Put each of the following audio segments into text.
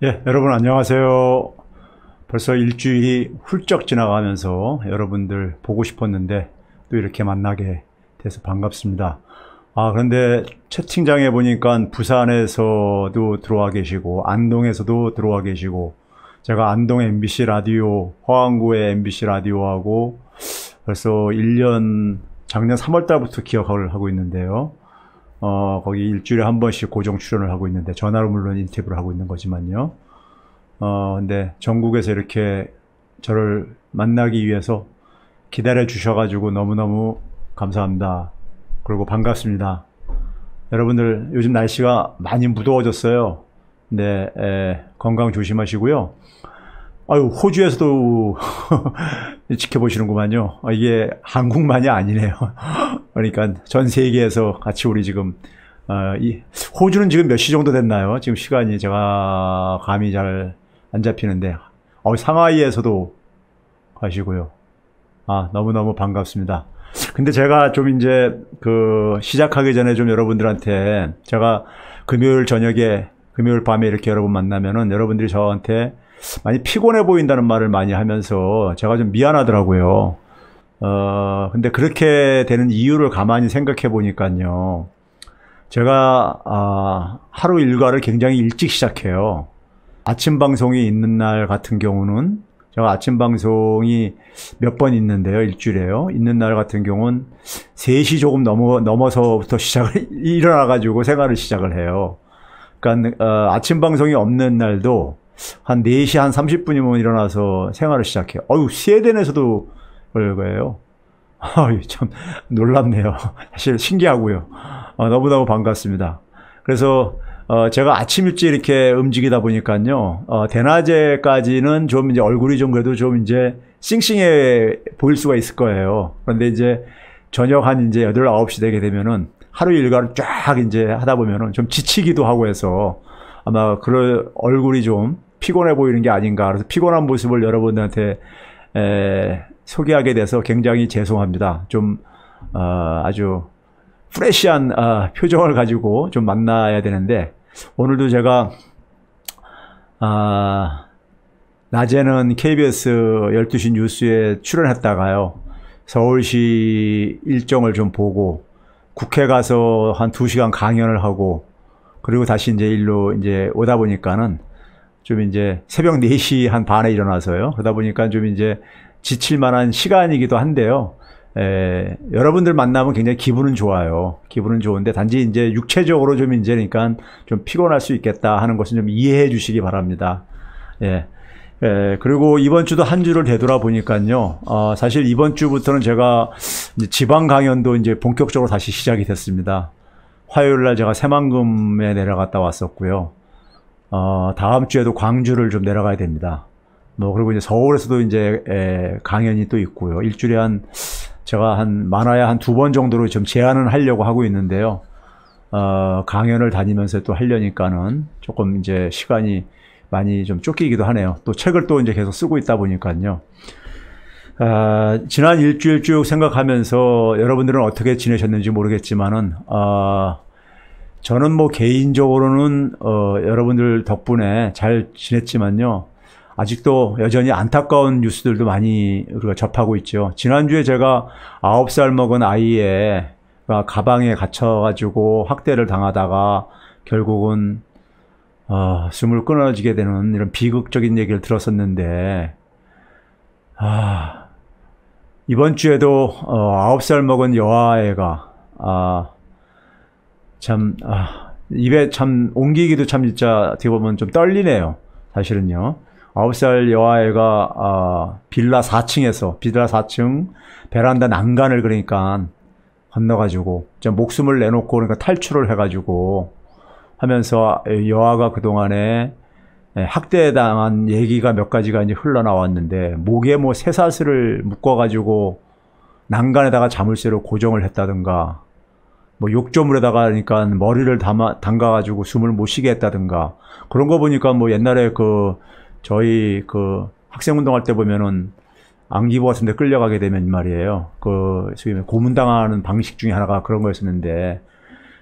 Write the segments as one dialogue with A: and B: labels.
A: 예, 여러분 안녕하세요. 벌써 일주일이 훌쩍 지나가면서 여러분들 보고 싶었는데 또 이렇게 만나게 돼서 반갑습니다. 그런데 채팅장에 보니까 부산에서도 들어와 계시고 안동에서도 들어와 계시고, 제가 안동 MBC 라디오, 화왕구의 MBC 라디오하고 벌써 작년 3월 달부터 기억을 하고 있는데요. 거기 일주일에 한 번씩 고정 출연을 하고 있는데, 전화로 물론 인터뷰를 하고 있는 거지만요. 근데 전국에서 이렇게 저를 만나기 위해서 기다려 주셔가지고 너무너무 감사합니다. 그리고 반갑습니다. 여러분들 요즘 날씨가 많이 무더워졌어요. 근데 건강 조심하시고요. 호주에서도 지켜보시는구만요. 이게 한국만이 아니네요. 그러니까 전 세계에서 같이 우리 지금 호주는 지금 몇 시 정도 됐나요? 지금 시간이 제가 감이 잘 안 잡히는데, 상하이에서도 가시고요. 너무너무 반갑습니다. 근데 제가 좀 이제 시작하기 전에 좀 여러분들한테, 제가 금요일 밤에 이렇게 여러분 만나면은 여러분들이 저한테 많이 피곤해 보인다는 말을 많이 하면서 제가 좀 미안하더라고요. 근데 그렇게 되는 이유를 가만히 생각해 보니까요. 제가, 하루 일과를 굉장히 일찍 시작해요. 아침 방송이 있는 날 같은 경우는, 제가 아침 방송이 몇 번 있는데요, 일주일에요. 있는 날 같은 경우는 3시 조금 넘어서부터 일어나가지고 생활을 시작을 해요. 그러니까, 아침 방송이 없는 날도 한 4시 한 30분이면 일어나서 생활을 시작해요. 스웨덴에서도 그럴 거예요. 참 놀랍네요. 사실 신기하고요. 너무너무 반갑습니다. 그래서 제가 아침 일찍 이렇게 움직이다 보니까요, 대낮에까지는 좀 이제 얼굴이 좀 그래도 좀 이제 싱싱해 보일 수가 있을 거예요. 그런데 이제 저녁 한 이제 8, 9시 되게 되면은 하루 일과를 쫙 이제 하다 보면은 좀 지치기도 하고 해서 아마 그런 얼굴이 좀 피곤해 보이는 게 아닌가. 그래서 피곤한 모습을 여러분들한테 소개하게 돼서 굉장히 죄송합니다. 좀 아주 프레시한 표정을 가지고 좀 만나야 되는데, 오늘도 제가 낮에는 KBS 12시 뉴스에 출연했다가요, 서울시 일정을 좀 보고 국회 가서 한 2시간 강연을 하고, 그리고 다시 이제 일로 이제 오다 보니까는 좀 이제 새벽 4시 한 반에 일어나서요. 그러다 보니까 좀 이제 지칠 만한 시간이기도 한데요. 여러분들 만나면 굉장히 기분은 좋아요. 기분은 좋은데, 단지 이제 육체적으로 좀 이제 그러니까 좀 피곤할 수 있겠다 하는 것은 좀 이해해 주시기 바랍니다. 그리고 이번 주도 한 주를 되돌아보니까요. 사실 이번 주부터는 제가 이제 지방 강연도 이제 본격적으로 다시 시작이 됐습니다. 화요일 날 제가 새만금에 내려갔다 왔었고요. 다음 주에도 광주를 좀 내려가야 됩니다. 그리고 이제 서울에서도 이제 강연이 또 있고요. 일주일에 제가 많아야 한 2번 정도로 좀 제한을 하려고 하고 있는데요. 강연을 다니면서 또 하려니까는 조금 이제 시간이 많이 좀 쫓기기도 하네요. 또 책을 또 이제 계속 쓰고 있다 보니까요. 지난 일주일 쭉 생각하면서 여러분들은 어떻게 지내셨는지 모르겠지만은, 저는 개인적으로는, 여러분들 덕분에 잘 지냈지만요. 아직도 여전히 안타까운 뉴스들도 많이 우리가 접하고 있죠. 지난주에 제가 9살 먹은 아이가 가방에 갇혀가지고 학대를 당하다가 결국은 숨을 끊어지게 되는 이런 비극적인 얘기를 들었었는데, 이번 주에도 9살 먹은 여아애가 입에 참 옮기기도 참 진짜 어떻게 보면 좀 떨리네요. 사실은요. 9살 여아애가 빌라 4층 베란다 난간을 그러니까 건너가지고 목숨을 내놓고 그러니까 탈출을 해가지고 하면서, 여아가 그동안에 학대당한 얘기가 몇 가지가 이제 흘러나왔는데, 목에 쇠사슬을 묶어가지고 난간에다가 자물쇠로 고정을 했다든가, 욕조물에다가 그러니까 머리를 담가가지고 숨을 못 쉬게 했다든가, 그런 거 보니까 옛날에 저희 학생운동할 때 보면은 안기부 같은 데 끌려가게 되면 말이에요. 소위 고문당하는 방식 중에 하나가 그런 거였었는데,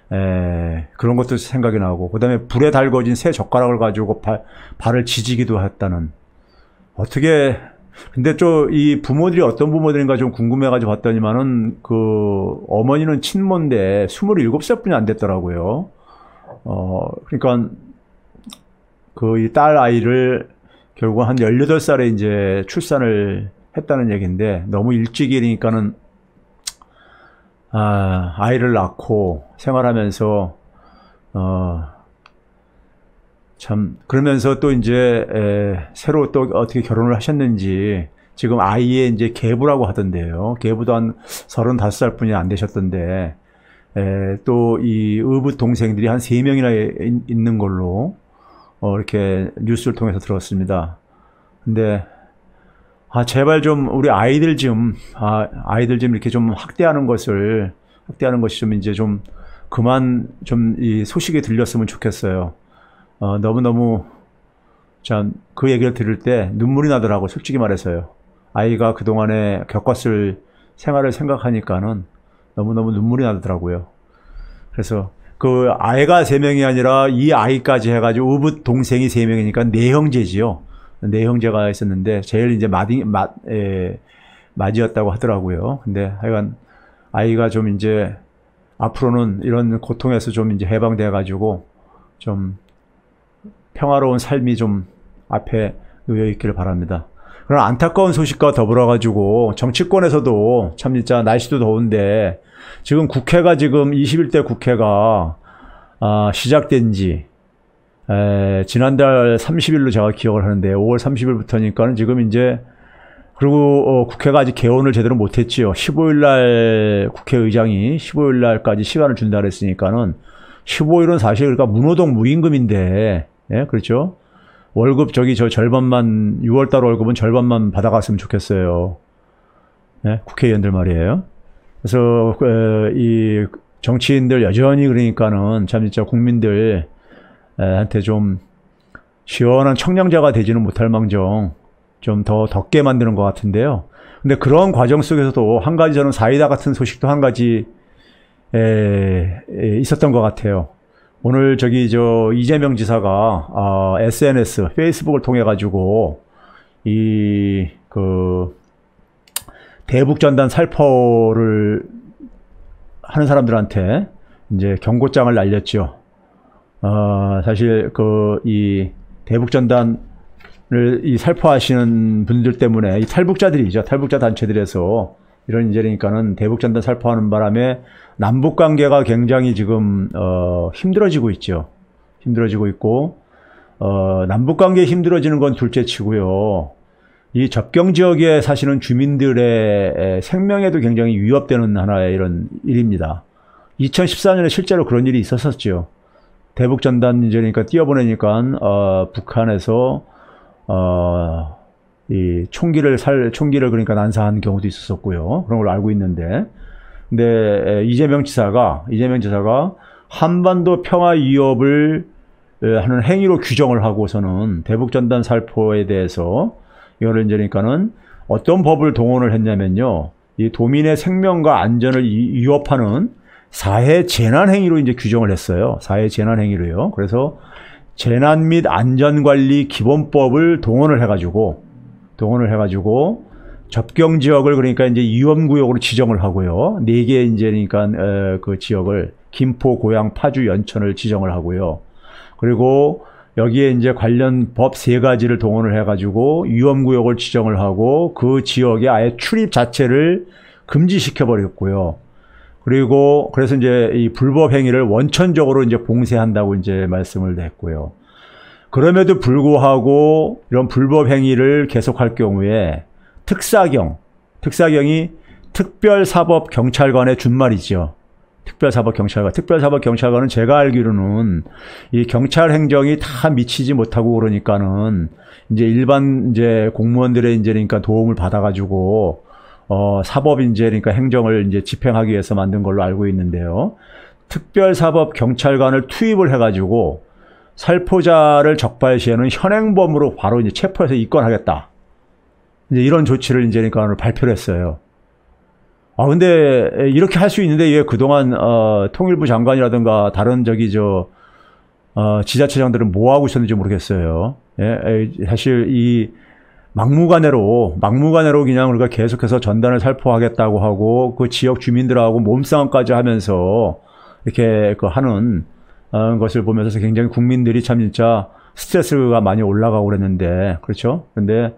A: 그런 것도 생각이 나고, 그 다음에 불에 달궈진 새 젓가락을 가지고 발을 지지기도 했다는. 어떻게, 근데 이 부모들이 어떤 부모들인가 좀 궁금해가지고 봤더니만은, 어머니는 친모인데 27살뿐이 안 됐더라고요. 그러니까, 이 딸 아이를 결국 한 18살에 이제 출산을 했다는 얘기인데, 너무 일찍이니까는, 아이를 낳고 생활하면서, 참, 그러면서 또 이제, 새로 또 어떻게 결혼을 하셨는지, 지금 아이의 이제 계부라고 하던데요. 계부도 한 35살 뿐이 안 되셨던데, 또 이 의붓 동생들이 한 3명이나 있는 걸로, 이렇게 뉴스를 통해서 들었습니다. 근데, 제발 좀 우리 아이들 좀 이렇게 좀 학대하는 것이 좀 이제 좀 그만 좀 이 소식이 들렸으면 좋겠어요. 너무너무 참 그 얘기를 들을 때 눈물이 나더라고, 솔직히 말해서요. 아이가 그동안에 겪었을 생활을 생각하니까는 너무너무 눈물이 나더라고요. 그래서 그 아이가 3명이 아니라 이 아이까지 해가지고 의붓 동생이 3명이니까 4형제지요. 4형제가 있었는데 제일 이제 맏이었다고 하더라고요. 근데 하여간 아이가 좀 이제 앞으로는 이런 고통에서 좀 이제 해방돼 가지고 좀 평화로운 삶이 좀 앞에 놓여 있기를 바랍니다. 그런 안타까운 소식과 더불어 가지고 정치권에서도 참 진짜 날씨도 더운데 지금 국회가 지금 21대 국회가 시작된 지 지난달 30일로 제가 기억을 하는데 5월 30일부터니까는 지금 이제 그리고 국회가 아직 개원을 제대로 못했지요. 15일 날 국회의장이 15일 날까지 시간을 준다 그랬으니까는 15일은 사실 그러니까 무노동 무임금인데, 예, 그렇죠. 월급 저 절반만 6월달 월급은 절반만 받아갔으면 좋겠어요. 예, 국회의원들 말이에요. 그래서 이 정치인들 여전히 그러니까는 참 진짜 국민들 한테 좀 시원한 청량자가 되지는 못할 망정 좀 더 덥게 만드는 것 같은데요. 근데 그런 과정 속에서도 한 가지 저는 사이다 같은 소식도 한 가지 있었던 것 같아요. 오늘 이재명 지사가 SNS, 페이스북을 통해 가지고 대북전단 살포를 하는 사람들한테 이제 경고장을 날렸죠. 사실 이 대북전단을 살포하시는 분들 때문에 이 탈북자들이죠. 탈북자 단체들에서 이런 그러니까는 대북전단 살포하는 바람에 남북 관계가 굉장히 지금 힘들어지고 있죠. 힘들어지고 있고 남북 관계 힘들어지는 건 둘째치고요. 이 접경 지역에 사시는 주민들의 생명에도 굉장히 위협되는 하나의 이런 일입니다. 2014년에 실제로 그런 일이 있었었죠. 대북전단 그러니까 띄워보내니까 북한에서 이 총기를 그러니까 난사한 경우도 있었었고요. 그런 걸 알고 있는데, 근데 이재명 지사가 한반도 평화 위협을 하는 행위로 규정을 하고서는 대북전단 살포에 대해서 이거를 그러니까는 어떤 법을 동원을 했냐면요, 이 도민의 생명과 안전을 위협하는 사회 재난 행위로 이제 규정을 했어요. 사회 재난 행위로요. 그래서 재난 및 안전관리 기본법을 동원을 해가지고 접경 지역을 그러니까 이제 위험구역으로 지정을 하고요. 4개 이제 그러니까 그 지역을 김포, 고양, 파주, 연천을 지정을 하고요. 그리고 여기에 이제 관련 법 3가지를 동원을 해가지고 위험구역을 지정을 하고 그 지역에 아예 출입 자체를 금지시켜 버렸고요. 그리고 그래서 이제 이 불법 행위를 원천적으로 이제 봉쇄한다고 이제 말씀을 했고요. 그럼에도 불구하고 이런 불법 행위를 계속할 경우에 특사경이 특별사법경찰관의 준말이죠. 특별사법경찰관은 제가 알기로는 이 경찰 행정이 다 미치지 못하고 그러니까는 이제 일반 이제 공무원들의 이제 그러니까 도움을 받아가지고 사법 이제 그러니까 행정을 이제 집행하기 위해서 만든 걸로 알고 있는데요. 특별사법경찰관을 투입을 해가지고 살포자를 적발시에는 현행범으로 바로 이제 체포해서 입건하겠다. 이제 이런 조치를 이제 그러니까 오늘 발표를 했어요. 근데 이렇게 할 수 있는데 왜 그동안 통일부 장관이라든가 다른 지자체장들은 뭐 하고 있었는지 모르겠어요. 예, 사실 이 막무가내로 그냥 우리가 계속해서 전단을 살포하겠다고 하고 그 지역 주민들하고 몸싸움까지 하면서 이렇게 하는 것을 보면서 굉장히 국민들이 참 진짜 스트레스가 많이 올라가고 그랬는데, 그렇죠? 근데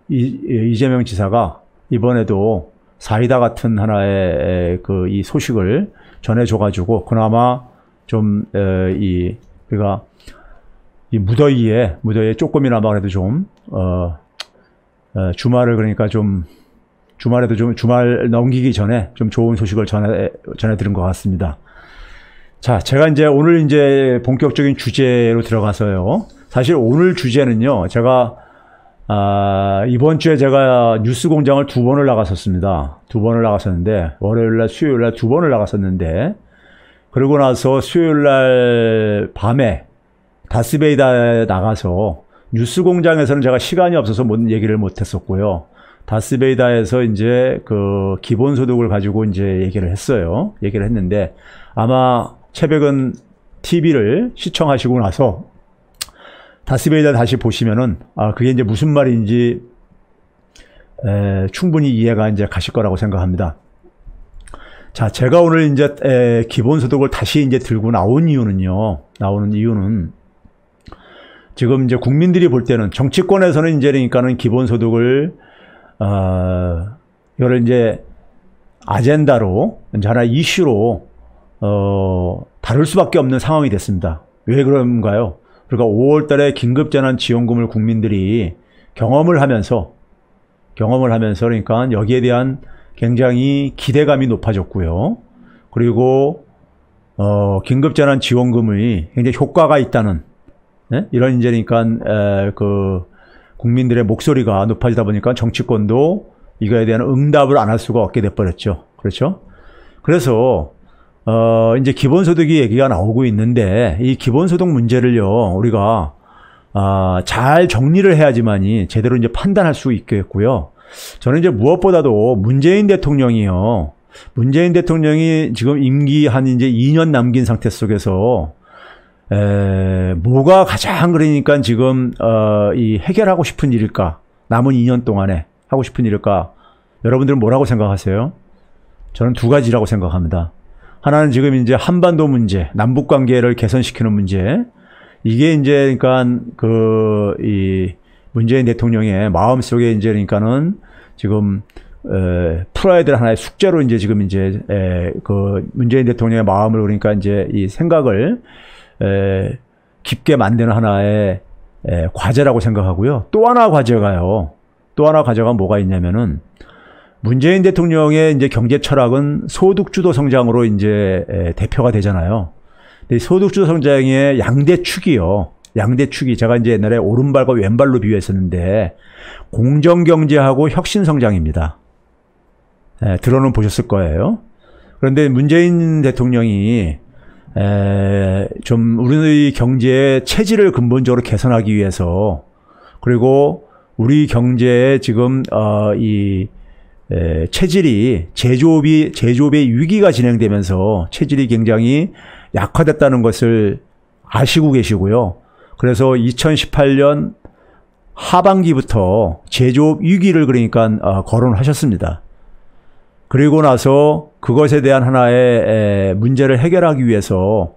A: 이재명 지사가 이번에도 사이다 같은 하나의 이 소식을 전해줘가지고 그나마 좀 우리가 이 무더위에 조금이나마 그래도 좀 주말을 그러니까 좀 주말 넘기기 전에 좀 좋은 소식을 전해드린 것 같습니다. 자, 제가 오늘 본격적인 주제로 들어가서요. 사실 오늘 주제는요, 제가 이번 주에 제가 뉴스공장을 2번을 나갔었습니다. 2번을 나갔었는데, 월요일날, 수요일날 2번을 나갔었는데, 그러고 나서 수요일날 밤에 다스베이다에 나가서 뉴스공장에서는 제가 시간이 없어서 얘기를 못했었고요. 다스베이다에서 그 기본소득을 가지고 얘기를 했어요. 얘기를 했는데, 아마 최백은 TV를 시청하시고 나서 다스베이다 다시 보시면은 그게 무슨 말인지 충분히 이해가 가실 거라고 생각합니다. 자, 제가 오늘 기본소득을 다시 들고 나오는 이유는 지금 국민들이 볼 때는 정치권에서는 그러니까는 기본소득을 이거를 아젠다로 하나 이슈로 다룰 수밖에 없는 상황이 됐습니다. 왜 그런가요? 그러니까 5월 달에 긴급재난지원금을 국민들이 경험을 하면서 그러니까 여기에 대한 굉장히 기대감이 높아졌고요. 그리고 긴급재난지원금이 굉장히 효과가 있다는 이런 그러니까 그 국민들의 목소리가 높아지다 보니까 정치권도 이거에 대한 응답을 안 할 수가 없게 돼버렸죠. 그렇죠? 그래서 기본소득이 얘기가 나오고 있는데 이 기본소득 문제를요 우리가 잘 정리를 해야지만이 제대로 판단할 수 있겠고요. 저는 무엇보다도 문재인 대통령이 지금 임기 한 2년 남긴 상태 속에서 뭐가 가장 그러니까 지금 이 해결하고 싶은 일일까? 남은 2년 동안에 하고 싶은 일일까? 여러분들은 뭐라고 생각하세요? 저는 2가지라고 생각합니다. 하나는 지금 한반도 문제, 남북 관계를 개선시키는 문제. 이게 그러니까 이 문재인 대통령의 마음속에 그러니까는 지금 풀어야 될 하나의 숙제로 지금 그 문재인 대통령의 마음을 그러니까 이 생각을 깊게 만드는 하나의 과제라고 생각하고요. 또 하나 과제가 뭐가 있냐면은 문재인 대통령의 경제 철학은 소득주도 성장으로 대표가 되잖아요. 근데 소득주도 성장의 양대축이 제가 옛날에 오른발과 왼발로 비유했었는데 공정경제하고 혁신성장입니다. 들어는 보셨을 거예요. 그런데 문재인 대통령이 좀 우리 경제의 체질을 근본적으로 개선하기 위해서 그리고 우리 경제에 지금 이 체질이 제조업의 위기가 진행되면서 체질이 굉장히 약화됐다는 것을 아시고 계시고요. 그래서 2018년 하반기부터 제조업 위기를 그러니까 거론하셨습니다. 그리고 나서 그것에 대한 하나의 문제를 해결하기 위해서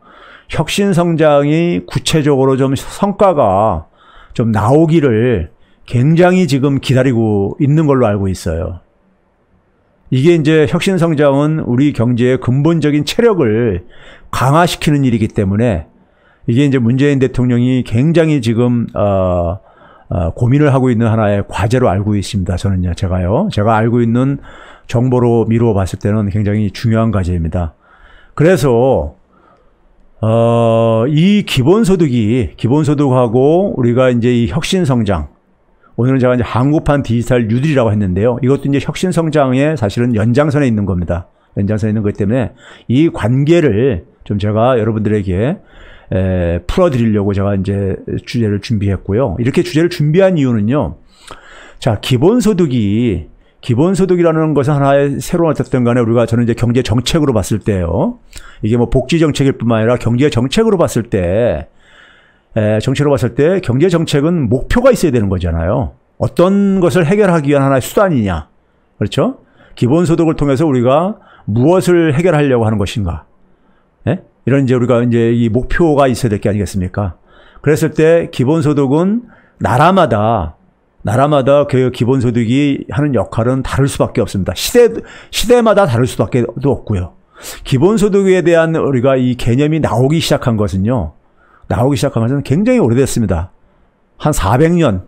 A: 혁신성장이 구체적으로 좀 성과가 좀 나오기를 굉장히 지금 기다리고 있는 걸로 알고 있어요. 이게 혁신성장은 우리 경제의 근본적인 체력을 강화시키는 일이기 때문에 이게 문재인 대통령이 굉장히 지금 고민을 하고 있는 하나의 과제로 알고 있습니다. 제가 알고 있는 정보로 미루어 봤을 때는 굉장히 중요한 과제입니다. 그래서 이 기본소득하고 우리가 이 혁신성장, 오늘은 제가 한국판 디지털 뉴딜이라고 했는데요. 이것도 혁신성장의 사실은 연장선에 있는 겁니다. 연장선에 있는 것 때문에 이 관계를 좀 제가 여러분들에게 풀어드리려고 제가 주제를 준비했고요. 이렇게 주제를 준비한 이유는요. 자, 기본소득이 기본소득이라는 것은 하나의 새로운 어쨌든 간에 우리가 저는 이제 경제 정책으로 봤을 때요. 이게 뭐 복지 정책일 뿐만 아니라 경제 정책으로 봤을 때, 경제 정책은 목표가 있어야 되는 거잖아요. 어떤 것을 해결하기 위한 하나의 수단이냐. 그렇죠? 기본소득을 통해서 우리가 무엇을 해결하려고 하는 것인가. 예? 이런 이제 우리가 이제 이 목표가 있어야 될 게 아니겠습니까? 그랬을 때 기본소득은 나라마다 그 기본소득이 하는 역할은 다를 수밖에 없습니다. 시대마다 다를 수밖에 없고요. 기본소득에 대한 우리가 이 개념이 나오기 시작한 것은 굉장히 오래됐습니다. 한 400년,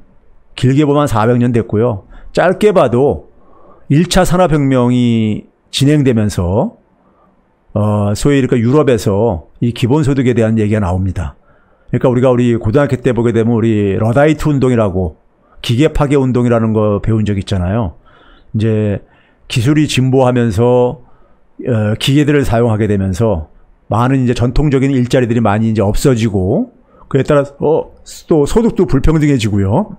A: 길게 보면 400년 됐고요. 짧게 봐도 1차 산업혁명이 진행되면서 소위 그러니까 유럽에서 이 기본소득에 대한 얘기가 나옵니다. 그러니까 우리 고등학교 때 보게 되면 우리 러다이트 운동이라고 기계 파괴 운동이라는 거 배운 적 있잖아요. 이제 기술이 진보하면서 기계들을 사용하게 되면서 많은 이제 전통적인 일자리들이 많이 이제 없어지고 그에 따라서 또 소득도 불평등해지고요.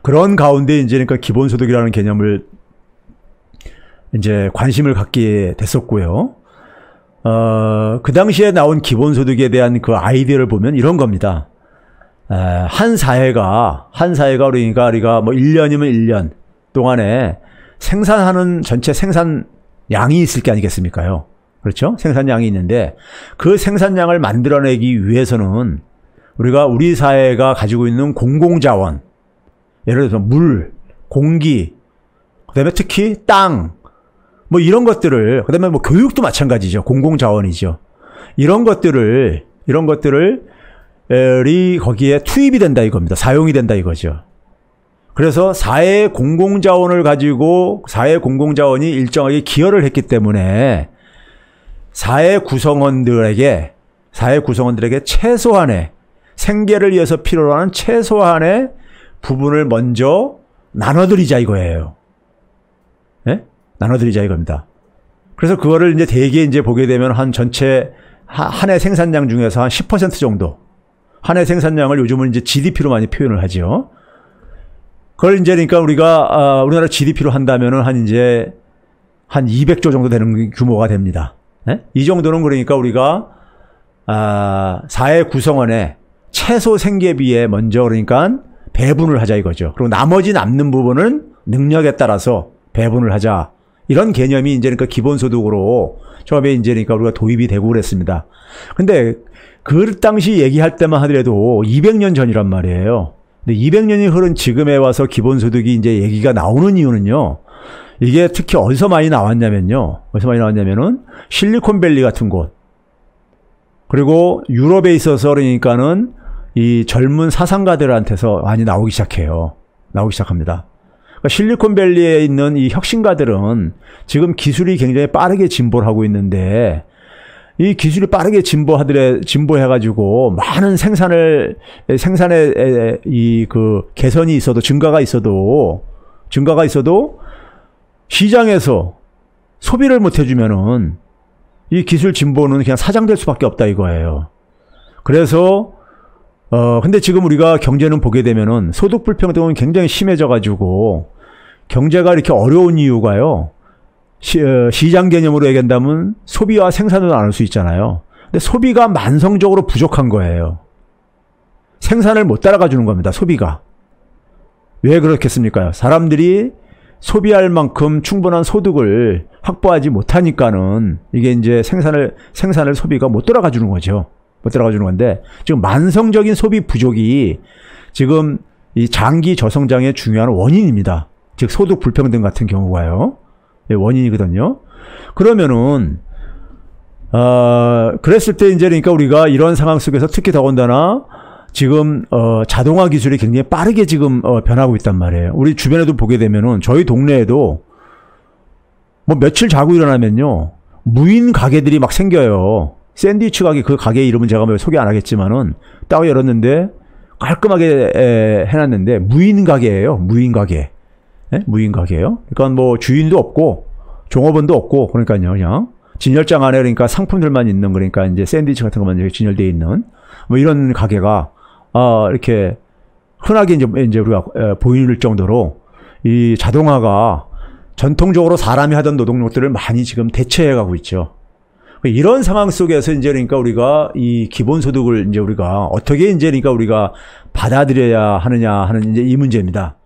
A: 그런 가운데 이제 그러니까 기본소득이라는 개념을 이제 관심을 갖게 됐었고요. 그 당시에 나온 기본소득에 대한 그 아이디어를 보면 이런 겁니다. 한 사회가 그러니까 우리가 뭐 1년이면 1년 동안에 생산하는 전체 생산량이 있을 게 아니겠습니까요? 그렇죠? 생산량이 있는데 그 생산량을 만들어내기 위해서는 우리 사회가 가지고 있는 공공자원, 예를 들어서 물, 공기, 그다음에 특히 땅, 뭐 이런 것들을, 그다음에 뭐 교육도 마찬가지죠. 공공자원이죠. 이런 것들을 거기에 투입이 된다 이겁니다. 사용이 된다 이거죠. 그래서 사회 공공자원을 가지고 사회 공공자원이 일정하게 기여를 했기 때문에 사회 구성원들에게 최소한의 생계를 위해서 필요로 하는 최소한의 부분을 먼저 나눠드리자 이거예요. 예? 나눠드리자 이겁니다. 그래서 그거를 이제 대개 이제 보게 되면 한 전체 한 해 생산량 중에서 한 10% 정도. 한 해 생산량을 요즘은 이제 GDP로 많이 표현을 하죠. 그걸 이제 그러니까 우리나라 GDP로 한다면은 한 200조 정도 되는 규모가 됩니다. 네? 이 정도는 그러니까 우리가 사회 구성원의 최소 생계비에 먼저 그러니까 배분을 하자 이거죠. 그리고 나머지 남는 부분은 능력에 따라서 배분을 하자. 이런 개념이 이제 그러니까 기본소득으로 처음에 이제 그러니까 우리가 도입이 되고 그랬습니다. 근데 그 당시 얘기할 때만 하더라도 200년 전이란 말이에요. 근데 200년이 흐른 지금에 와서 기본소득이 이제 얘기가 나오는 이유는요. 이게 특히 어디서 많이 나왔냐면은 실리콘밸리 같은 곳. 그리고 유럽에 있어서 그러니까는 이 젊은 사상가들한테서 많이 나오기 시작합니다. 그러니까 실리콘밸리에 있는 이 혁신가들은 지금 기술이 굉장히 빠르게 진보를 하고 있는데 이 기술이 빠르게 진보해가지고 많은 생산의 이 그 개선이 있어도 증가가 있어도 시장에서 소비를 못 해주면은 이 기술 진보는 그냥 사장될 수밖에 없다 이거예요. 그래서 근데 지금 우리가 경제는 보게 되면은 소득 불평등은 굉장히 심해져가지고 경제가 이렇게 어려운 이유가요. 시장 개념으로 얘기한다면 소비와 생산을 나눌 수 있잖아요. 근데 소비가 만성적으로 부족한 거예요. 생산을 못 따라가 주는 겁니다. 소비가. 왜 그렇겠습니까? 사람들이 소비할 만큼 충분한 소득을 확보하지 못하니까는 이게 이제 생산을 소비가 못 따라가 주는 거죠. 못 따라가 주는 건데 지금 만성적인 소비 부족이 지금 이 장기 저성장의 중요한 원인입니다. 즉 소득 불평등 같은 경우가요. 원인이거든요. 그러면은 그랬을 때 이제 그러니까 우리가 이런 상황 속에서 특히 더군다나 지금 자동화 기술이 굉장히 빠르게 지금 변하고 있단 말이에요. 우리 주변에도 보게 되면은 저희 동네에도 뭐 며칠 자고 일어나면요 무인 가게들이 막 생겨요. 샌드위치 가게, 그 가게 이름은 제가 뭐 소개 안 하겠지만은 딱 열었는데 깔끔하게 해놨는데 무인 가게예요. 무인 가게. 네? 무인 가게예요. 그러니까 뭐 주인도 없고 종업원도 없고 그러니까요. 그냥 진열장 안에 그러니까 상품들만 있는 그러니까 이제 샌드위치 같은 것만 진열되어 있는 뭐 이런 가게가 이렇게 흔하게 이제 우리가 보일 정도로 이 자동화가 전통적으로 사람이 하던 노동력들을 많이 지금 대체해 가고 있죠. 이런 상황 속에서 이제 그러니까 우리가 이 기본소득을 이제 우리가 어떻게 이제 그러니까 우리가 받아들여야 하느냐 하는 이제 이 문제입니다.